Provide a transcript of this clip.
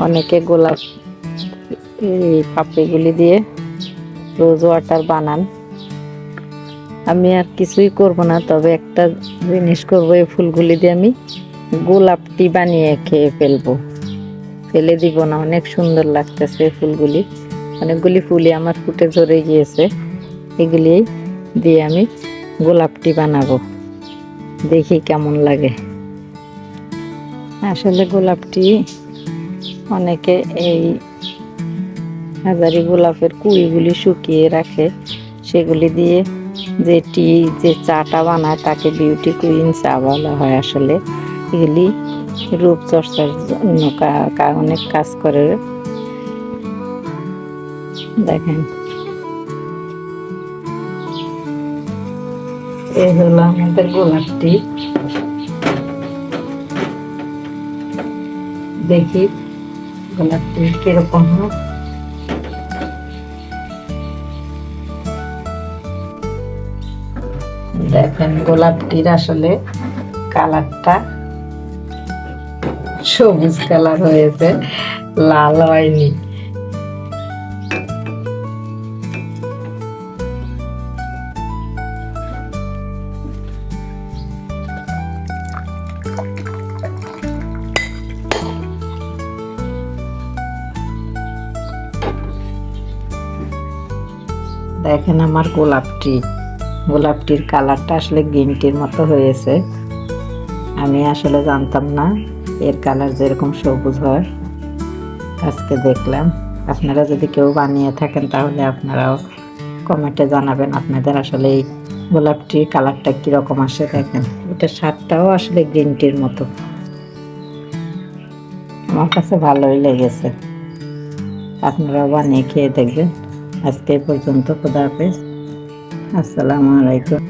অনেকে গোলাপ এই পাপড়িগুলি দিয়ে রোজ ওয়াটার বানান। আমি আর কিছুই করব না, তবে একটা জিনিস করব, এই ফুলগুলি দিয়ে আমি গোলাপ টি বানিয়ে খেয়ে ফেলবো, ফেলে দিব না। অনেক সুন্দর লাগতেছে ফুলগুলি, অনেকগুলি ফুলই আমার ফুটে ঝরে গিয়েছে। এগুলি দিয়ে আমি গোলাপ টি বানাবো, দেখি কেমন লাগে। আসলে গোলাপ টি অনেকে এই হাজারি গোলাপের কুড়িগুলি শুকিয়ে রাখে, সেগুলি দিয়ে যে টি যে চাটা বানায় তাকে বিউটি কুইন চা বলা হয়। আসলে এগুলি রূপচর্চার জন্য অনেক কাজ করে। দেখেন, এই হলো আমাদের গোলাপ টি। দেখি গোলাপ টি কিরকম হয়। দেখেন গোলাপ টির আসলে কালারটা সবুজ কালার হয়েছে, লাল হয়নি। দেখেন আমার গোলাপটির কালারটা আসলে গ্রিন টির মতো হয়েছে। আমি আসলে জানতাম না এর কালার যেরকম সবুজ হয়, আজকে দেখলাম। আপনারা যদি কেউ বানিয়ে থাকেন তাহলে আপনারাও কমেন্টে জানাবেন আপনাদের আসলে এই গোলাপটির কালারটা কিরকম আসে। দেখেন এটা স্বাদটাও আসলে গ্রিন টির মতো, আমার কাছে ভালোই লেগেছে। আপনারাও বানিয়ে খেয়ে দেখবেন। আজকে এই পর্যন্ত, খোদা হাফেজ, আসসালামু আলাইকুম।